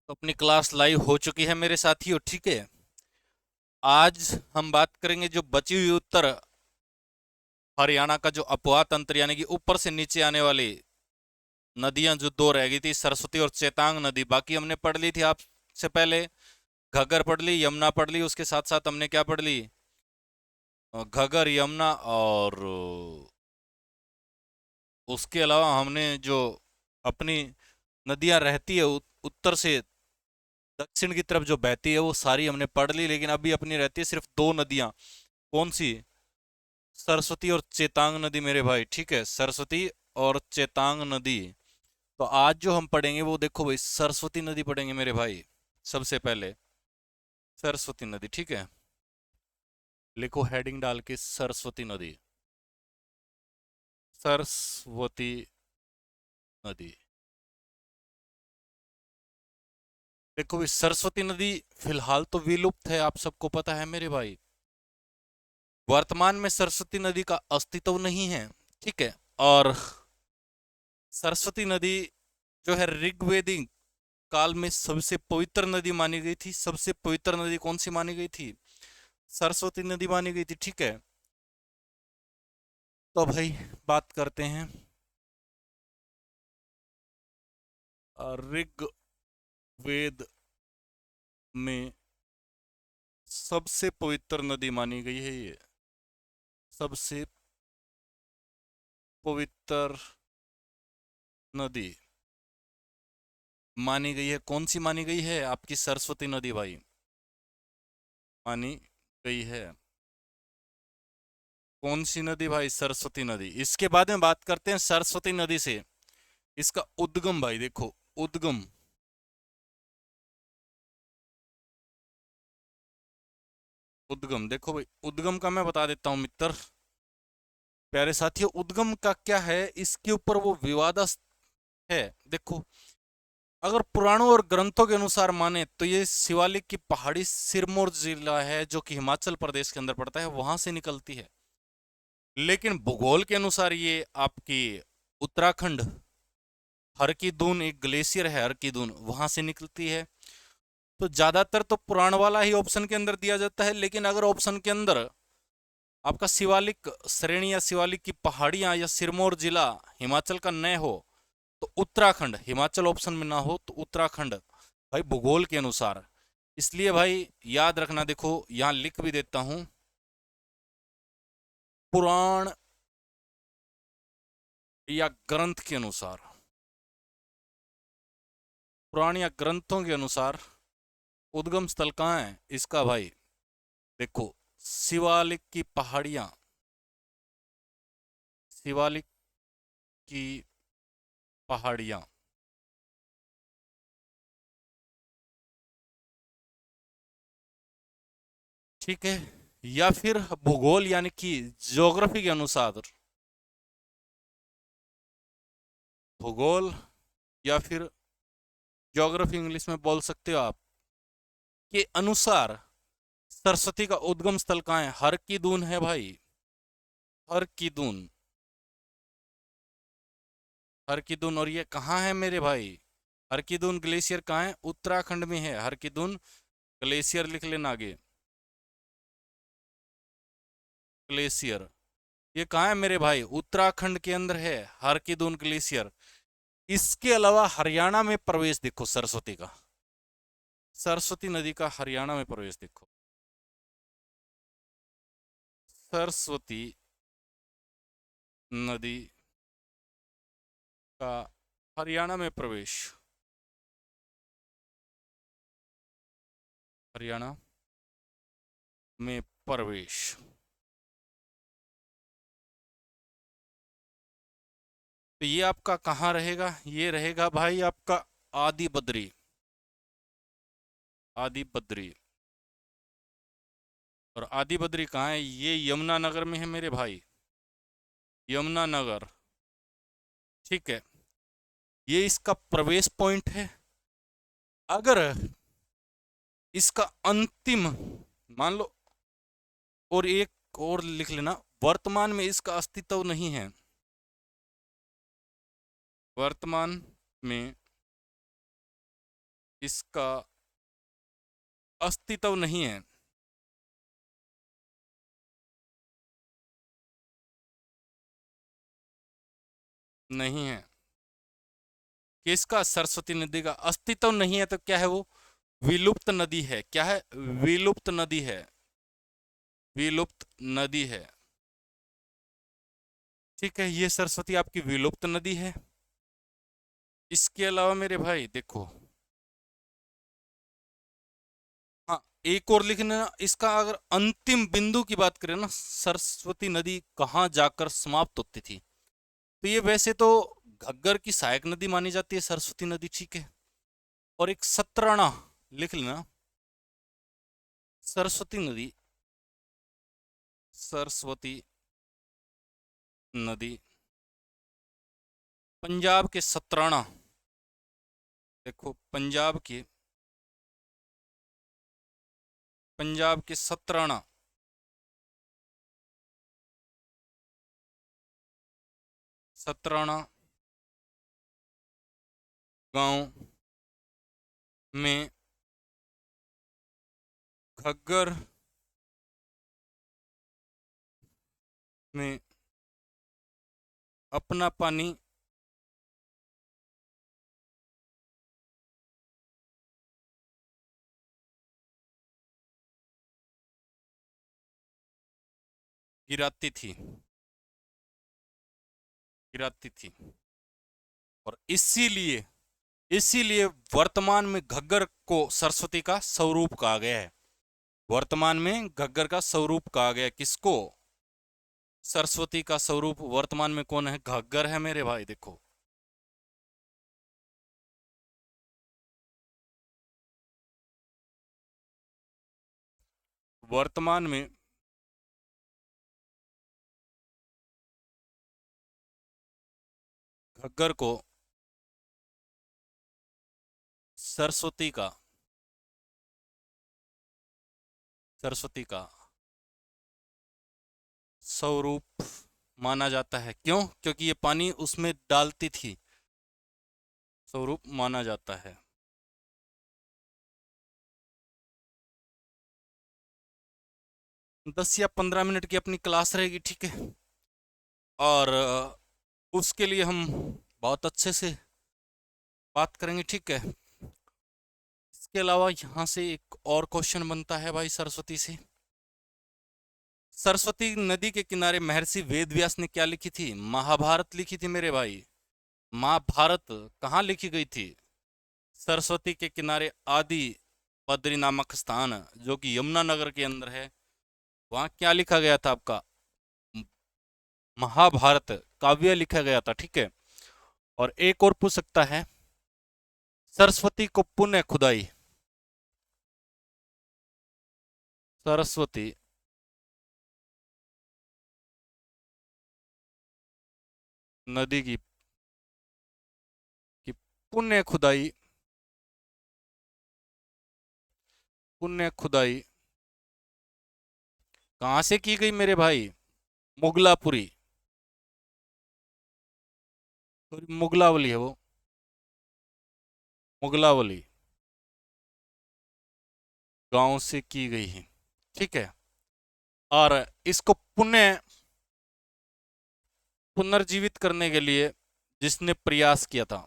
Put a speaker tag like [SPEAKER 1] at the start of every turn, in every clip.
[SPEAKER 1] तो अपनी class live हो चुकी है मेरे साथियों। ठीक है, आज हम बात करेंगे जो बची हुई उत्तर हरियाणा का जो अपवाह तंत्र यानी कि ऊपर से नीचे आने वाली नदियां जो दो रह गई थी, सरस्वती और चेतांग नदी। बाकी हमने पढ़ ली थी आपसे पहले, घग्गर पढ़ ली, यमुना पढ़ ली, उसके साथ साथ हमने क्या पढ़ ली, घग्गर, यमुना और उसके अलावा हमने जो अपनी नदियां रहती है उत्तर से दक्षिण की तरफ जो बहती है वो सारी हमने पढ़ ली। लेकिन अभी अपनी रहती है सिर्फ दो नदियां। कौन सी? सरस्वती और चेतांग नदी मेरे भाई। ठीक है, सरस्वती और चेतांग नदी। तो आज जो हम पढ़ेंगे वो देखो भाई, सरस्वती नदी पढ़ेंगे मेरे भाई सबसे पहले। सरस्वती नदी, ठीक है, लिखो हेडिंग डाल के सरस्वती नदी। सरस्वती नदी। देखो भाई, सरस्वती नदी फिलहाल तो विलुप्त है, आप सबको पता है मेरे भाई। वर्तमान में सरस्वती नदी का अस्तित्व नहीं है। ठीक है, और सरस्वती नदी जो है ऋग्वेदिक काल में सबसे पवित्र नदी मानी गई थी। सबसे पवित्र नदी कौन सी मानी गई थी? सरस्वती नदी मानी गई थी। ठीक है, तो भाई बात करते हैं। ऋग्वेद में सबसे पवित्र नदी मानी गई है ये। सबसे पवित्र नदी मानी गई है। कौन सी मानी गई है? आपकी सरस्वती नदी भाई मानी गई है। कौन सी नदी भाई? सरस्वती नदी। इसके बाद में बात करते हैं सरस्वती नदी से इसका उद्गम। भाई देखो, उद्गम, उद्गम देखो भाई, उद्गम का मैं बता देता हूं मित्र प्यारे साथियों। उद्गम का क्या है, इसके ऊपर वो विवादास्पद है। देखो, अगर पुराणों और ग्रंथों के अनुसार माने तो ये शिवालिक की पहाड़ी सिरमौर जिला है जो कि हिमाचल प्रदेश के अंदर पड़ता है, वहां से निकलती है। लेकिन भूगोल के अनुसार ये आपकी उत्तराखंड, हर की दून एक ग्लेशियर है, हर की दून वहां से निकलती है। तो ज्यादातर तो पुराण वाला ही ऑप्शन के अंदर दिया जाता है। लेकिन अगर ऑप्शन के अंदर आपका शिवालिक श्रेणी या शिवालिक की पहाड़ियां या सिरमौर जिला हिमाचल का न हो तो उत्तराखंड, हिमाचल ऑप्शन में ना हो तो उत्तराखंड भाई, भूगोल के अनुसार। इसलिए भाई याद रखना, देखो यहां लिख भी देता हूं, पुराण या ग्रंथ के अनुसार, पुराण या ग्रंथों के अनुसार उद्गम स्थल कहाँ है इसका भाई? देखो, शिवालिक की पहाड़ियां, शिवालिक की पहाड़ियां। ठीक है, या फिर भूगोल यानी कि ज्योग्राफी के अनुसार, भूगोल या फिर ज्योग्राफी इंग्लिश में बोल सकते हो आप, के अनुसार सरस्वती का उद्गम स्थल कहाँ है? हर की दून है भाई, हर की दून, हर की दून। और ये कहाँ है मेरे भाई? हर की दून ग्लेशियर कहाँ है? उत्तराखंड में है हर की दून ग्लेशियर, लिख लेना आगे, ग्लेशियर। ये कहाँ है मेरे भाई? उत्तराखंड के अंदर है हर की दून ग्लेशियर। इसके अलावा हरियाणा में प्रवेश देखो सरस्वती का, सरस्वती नदी का हरियाणा में प्रवेश देखो, सरस्वती नदी का हरियाणा में प्रवेश, हरियाणा में प्रवेश। तो ये आपका कहाँ रहेगा? ये रहेगा भाई आपका आदि बद्री, आदि बद्री। और आदि बद्री कहाँ है? ये यमुनानगर में है मेरे भाई, यमुनानगर। ठीक है, ये इसका प्रवेश पॉइंट है। अगर इसका अंतिम मान लो, और एक और लिख लेना, वर्तमान में इसका अस्तित्व नहीं है, वर्तमान में इसका अस्तित्व नहीं है। नहीं है। किसका? सरस्वती नदी का अस्तित्व नहीं है, तो क्या है वो? विलुप्त नदी है। क्या है? विलुप्त नदी है। विलुप्त नदी है। ठीक है, ये सरस्वती आपकी विलुप्त नदी है। इसके अलावा मेरे भाई देखो, हाँ, एक और लिखना इसका, अगर अंतिम बिंदु की बात करें ना, सरस्वती नदी कहाँ जाकर समाप्त होती थी, तो ये वैसे तो घग्गर की सहायक नदी मानी जाती है सरस्वती नदी, ठीक है। और एक सतराना लिख लेना। सरस्वती नदी, सरस्वती नदी पंजाब के सतराना, देखो पंजाब के सतराना, सतराना गांव में घग्गर में अपना पानी गिराती थी, गिराती थी। और इसीलिए, इसीलिए वर्तमान में घग्गर को सरस्वती का स्वरूप कहा गया है। वर्तमान में घग्गर का स्वरूप कहा गया है। किसको? सरस्वती का स्वरूप वर्तमान में कौन है? घग्गर है मेरे भाई, देखो। वर्तमान में घग्गर को सरस्वती का, सरस्वती का स्वरूप माना जाता है। क्यों? क्योंकि ये पानी उसमें डालती थी, स्वरूप माना जाता है। 10 या 15 मिनट की अपनी क्लास रहेगी, ठीक है। और उसके लिए हम बहुत अच्छे से बात करेंगे, ठीक है। इसके अलावा यहाँ से एक और क्वेश्चन बनता है भाई सरस्वती से। सरस्वती नदी के किनारे महर्षि वेदव्यास ने क्या लिखी थी? महाभारत लिखी थी मेरे भाई। महाभारत कहाँ लिखी गई थी? सरस्वती के किनारे आदि बद्री नामक स्थान, जो कि यमुनानगर के अंदर है, वहां क्या लिखा गया था आपका? महाभारत काव्य लिखा गया था, ठीक है। और एक और पूछ सकता है, सरस्वती को पुण्य खुदाई, सरस्वती नदी की पुण्य खुदाई, पुण्य खुदाई कहाँ से की गई मेरे भाई? मुगलापुरी, मुगलावली है वो, मुगलावली गांव से की गई है, ठीक है। और इसको पुनर्जीवित करने के लिए जिसने प्रयास किया था,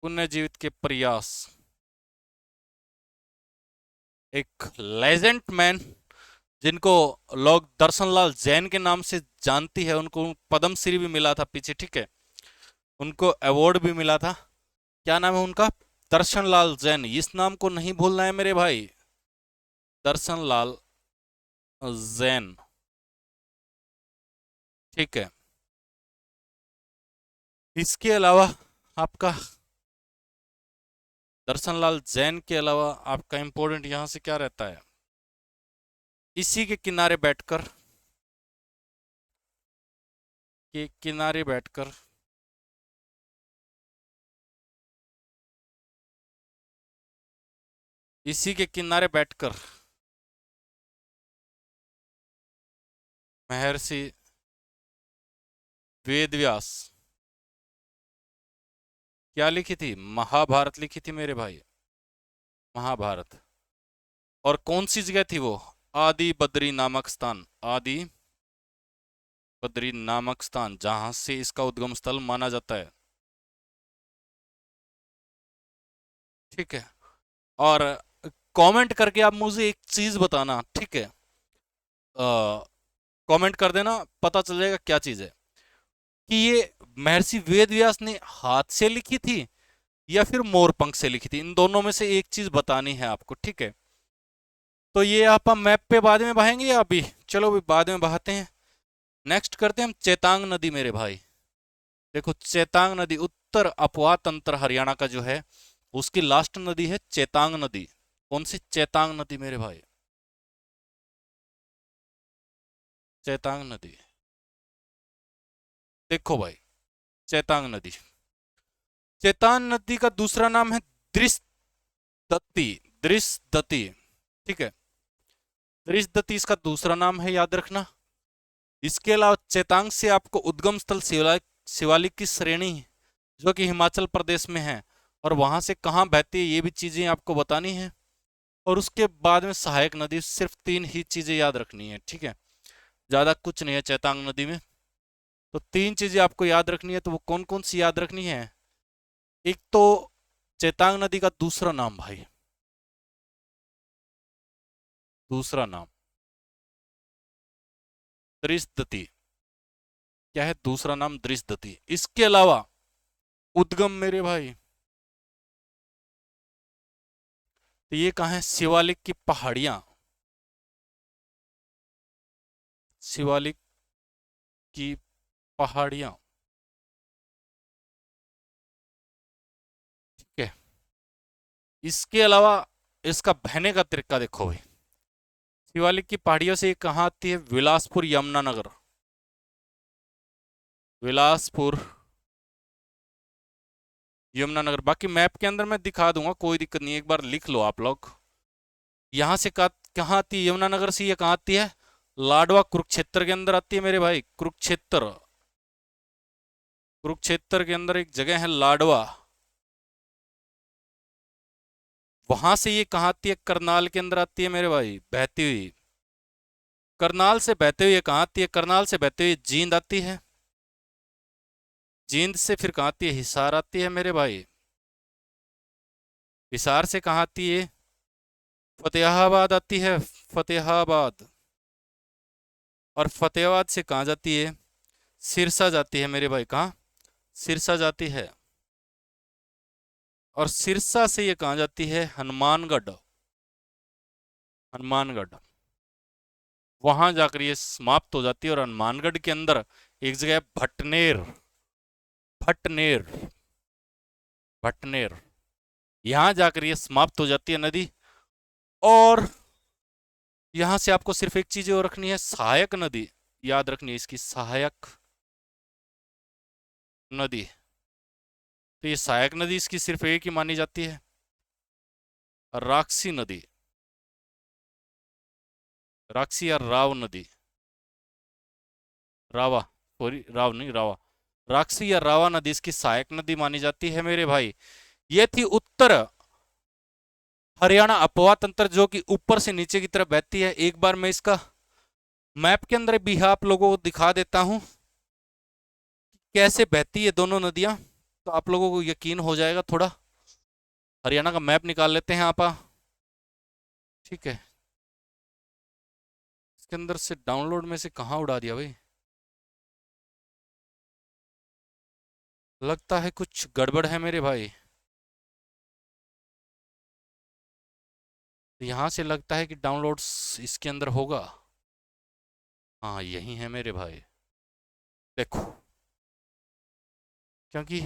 [SPEAKER 1] पुनर्जीवित के प्रयास, एक लेजेंड मैन, जिनको लोग दर्शनलाल जैन के नाम से जानती है, उनको पद्मश्री भी मिला था पीछे, ठीक है। उनको अवार्ड भी मिला था। क्या नाम है उनका? दर्शनलाल जैन। इस नाम को नहीं भूलना है मेरे भाई, दर्शनलाल जैन, ठीक है। इसके अलावा आपका, दर्शनलाल जैन के अलावा आपका इंपॉर्टेंट यहां से क्या रहता है? इसी के किनारे बैठकर, के किनारे बैठकर इसी के किनारे बैठकर महर्षि वेदव्यास क्या लिखी थी? महाभारत लिखी थी मेरे भाई, महाभारत। और कौन सी जगह थी वो? आदि बद्री नामक स्थान, आदि बद्री नामक स्थान, जहां से इसका उद्गम स्थल माना जाता है। ठीक है। और कमेंट करके आप मुझे एक चीज बताना, ठीक है? कमेंट कर देना, पता चल जाएगा क्या चीज है, कि ये महर्षि वेद व्यास ने हाथ से लिखी थी या फिर मोरपंख से लिखी थी। इन दोनों में से एक चीज बतानी है आपको, ठीक है? तो ये आप मैप पे बाद में बहाएंगे या अभी? चलो अभी बाद में बहाते हैं। नेक्स्ट करते हैं हम चेतांग नदी मेरे भाई। देखो चेतांग नदी उत्तर अपवा तंत्र हरियाणा का जो है, उसकी लास्ट नदी है चेतांग नदी। कौन सी? चेतांग नदी मेरे भाई, चेतांग नदी। देखो भाई, चेतांग नदी, चेतांग नदी का दूसरा नाम है दृशदत्ती, दृशदत्ती। ठीक है, दृशदत्ती इसका दूसरा नाम है, याद रखना। इसके अलावा चेतांग से आपको उद्गम स्थल शिवालिक की श्रेणी, जो कि हिमाचल प्रदेश में है, और वहां से कहाँ बहती है ये भी चीजें आपको बतानी है। और उसके बाद में सहायक नदी, सिर्फ 3 ही चीजें याद रखनी है, ठीक है? ज्यादा कुछ नहीं है चेतांग नदी में। तो 3 चीजें आपको याद रखनी है, तो वो कौन कौन सी याद रखनी है? एक तो चेतांग नदी का दूसरा नाम भाई, दूसरा नाम दृशदत्ती। क्या है दूसरा नाम? दृशदत्ती। इसके अलावा उद्गम मेरे भाई, तो ये कहाँ है? शिवालिक की पहाड़ियां, शिवालिक की पहाड़ियां। ठीक है। इसके अलावा इसका बहने का तरीका देखो भाई। शिवालिक की पहाड़ियों से ये कहाँ आती है? बिलासपुर यमुनानगर, बिलासपुर यमुनानगर। बाकी मैप के अंदर मैं दिखा दूंगा, कोई दिक्कत नहीं, एक बार लिख लो आप लोग। यहाँ से कहाँ आती है? यमुनानगर से ये कहाँ आती है? लाडवा कुरुक्षेत्र के अंदर आती है मेरे भाई, कुरुक्षेत्र। कुरुक्षेत्र के अंदर एक जगह है लाडवा, वहां से ये कहाँ आती है? करनाल के अंदर आती है मेरे भाई, बहती हुई। करनाल से बहते हुए कहाँ आती है? करनाल से बहते हुए जींद आती है, जींद से फिर कहाँ आती है? हिसार आती है मेरे भाई। हिसार से कहाँ आती है? फतेहाबाद आती है, फतेहाबाद। और फतेहाबाद से कहाँ जाती है? सिरसा जाती है मेरे भाई। कहाँ? सिरसा जाती है। और सिरसा से ये कहाँ जाती है? हनुमानगढ़, हनुमानगढ़। वहां जाकर ये समाप्त हो जाती है। और हनुमानगढ़ के अंदर एक जगह है भटनेर, भटनेर, भटनेर। यहां जाकर ये समाप्त हो जाती है नदी। और यहां से आपको सिर्फ एक चीज और रखनी है, सहायक नदी याद रखनी है, इसकी सहायक नदी। तो ये सहायक नदी इसकी सिर्फ एक ही मानी जाती है, राक्षी नदी, राक्षी या राव नदी, रावा, सॉरी राव नहीं, रावा। राक्षी या रावा नदी इसकी सहायक नदी मानी जाती है मेरे भाई। ये थी उत्तर हरियाणा अपवा तंत्र, जो कि ऊपर से नीचे की तरफ बहती है। एक बार मैं इसका मैप के अंदर भी आप लोगों को दिखा देता हूं कैसे बहती है दोनों नदियां, तो आप लोगों को यकीन हो जाएगा थोड़ा। हरियाणा का मैप निकाल लेते हैं आप। ठीक है, इसके अंदर से डाउनलोड में से कहाँ उड़ा दिया भाई? लगता है कुछ गड़बड़ है मेरे भाई। यहां से लगता है कि डाउनलोड्स इसके अंदर होगा। हाँ यही है मेरे भाई, देखो। क्योंकि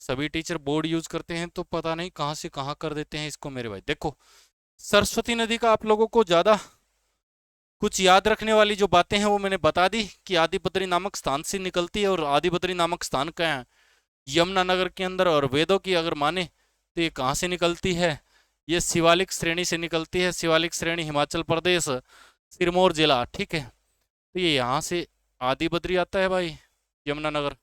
[SPEAKER 1] सभी टीचर बोर्ड यूज करते हैं, तो पता नहीं कहाँ से कहाँ कर देते हैं इसको मेरे भाई। देखो सरस्वती नदी का आप लोगों को ज्यादा कुछ याद रखने वाली जो बातें हैं वो मैंने बता दी, कि आदिबद्री नामक स्थान से निकलती है। और आदिबद्री नामक स्थान का है यमुनानगर के अंदर। और वेदों की अगर माने तो ये कहाँ से निकलती है? ये शिवालिक श्रेणी से निकलती है। शिवालिक श्रेणी हिमाचल प्रदेश, सिरमौर जिला। ठीक है, तो ये यहाँ से आदिबद्री आता है भाई, यमुनानगर।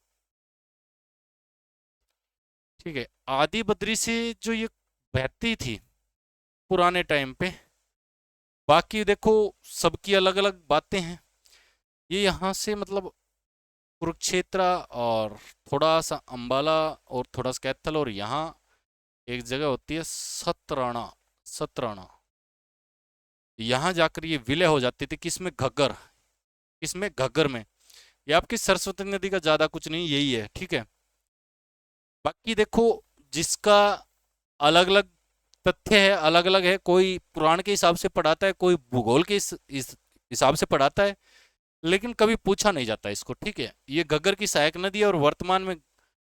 [SPEAKER 1] ठीक है, आदि बद्री से जो ये बहती थी पुराने टाइम पे, बाकी देखो सबकी अलग अलग बातें हैं। ये यहाँ से मतलब कुरुक्षेत्र और थोड़ा सा अंबाला और थोड़ा सा कैथल, और यहाँ एक जगह होती है सतराणा, सतराणा, यहाँ जाकर ये विलय हो जाती थी। किसमें? घग्गर, किसमें? घग्गर में। ये आपकी सरस्वती नदी का ज्यादा कुछ नहीं, यही है। ठीक है, बाकी देखो जिसका अलग अलग तथ्य है, अलग अलग है, कोई पुराण के हिसाब से पढ़ाता है, कोई भूगोल के इस हिसाब से पढ़ाता है, लेकिन कभी पूछा नहीं जाता इसको। ठीक है, ये घग्गर की सहायक नदी है और वर्तमान में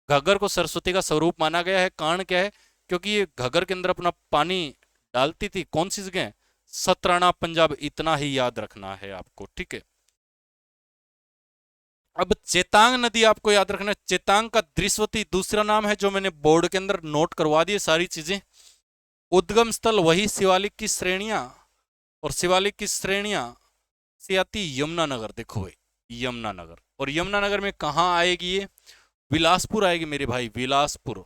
[SPEAKER 1] घग्गर को सरस्वती का स्वरूप माना गया है। कारण क्या है? क्योंकि ये घग्गर के अंदर अपना पानी डालती थी। कौन सी जगह? सतराना, पंजाब। इतना ही याद रखना है आपको। ठीक है, अब चेतांग नदी आपको याद रखना है। चेतांग का दृश्यवती दूसरा नाम है, जो मैंने बोर्ड के अंदर नोट करवा दिए सारी चीजें। उद्गम स्थल वही शिवालिक की श्रेणियां, और शिवालिक की श्रेणियां से आती यमुनानगर। देखो भाई, यमुनानगर, और यमुनानगर में कहाँ आएगी ये? बिलासपुर आएगी मेरे भाई, बिलासपुर।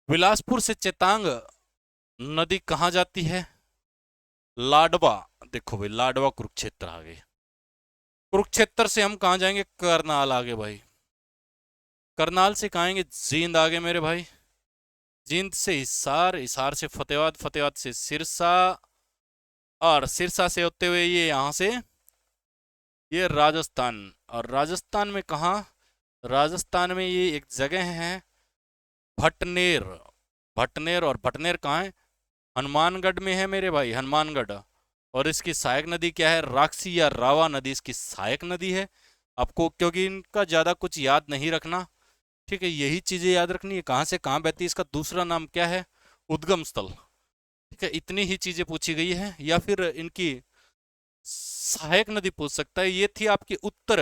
[SPEAKER 1] बिलासपुर से चेतांग नदी कहाँ जाती है? लाडवा। देखो भाई, लाडवा कुरुक्षेत्र आ गए। कुरुक्षेत्र से हम कहाँ जाएंगे? करनाल आगे भाई। करनाल से कहाँ आएंगे? जींद आगे मेरे भाई। जींद से हिसार, हिसार से फतेहाबाद, फतेहाबाद से सिरसा, और सिरसा से होते हुए ये यहाँ से ये राजस्थान। और राजस्थान में कहाँ? राजस्थान में ये एक जगह है भटनेर। भटनेर, और भटनेर कहाँ है? हनुमानगढ़ में है मेरे भाई, हनुमानगढ़। और इसकी सहायक नदी क्या है? राक्षी या रावा नदी इसकी सहायक नदी है। आपको क्योंकि इनका ज्यादा कुछ याद नहीं रखना, ठीक है, यही चीजें याद रखनी है। कहाँ से कहाँ बहती है, इसका दूसरा नाम क्या है? उद्गम स्थल। ठीक है, इतनी ही चीजें पूछी गई है। या फिर इनकी सहायक नदी पूछ सकता है। ये थी आपकी उत्तर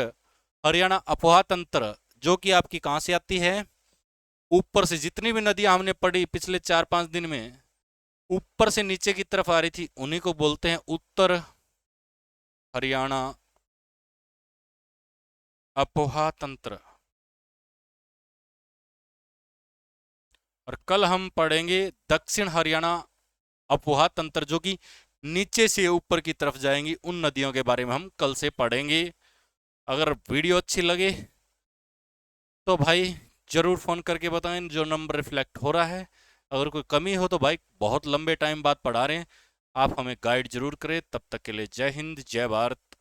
[SPEAKER 1] हरियाणा अपोहा तंत्र, जो कि आपकी कहाँ से आती है? ऊपर से। जितनी भी नदियां हमने पढ़ी पिछले 4-5 दिन में, ऊपर से नीचे की तरफ आ रही थी, उन्हीं को बोलते हैं उत्तर हरियाणा अपोहा तंत्र। और कल हम पढ़ेंगे दक्षिण हरियाणा अपोहा तंत्र, जो कि नीचे से ऊपर की तरफ जाएंगी। उन नदियों के बारे में हम कल से पढ़ेंगे। अगर वीडियो अच्छी लगे तो भाई जरूर फ़ोन करके बताएं, जो नंबर रिफ्लेक्ट हो रहा है। अगर कोई कमी हो तो भाई, बहुत लंबे टाइम बाद पढ़ा रहे हैं, आप हमें गाइड जरूर करें। तब तक के लिए जय हिंद, जय भारत।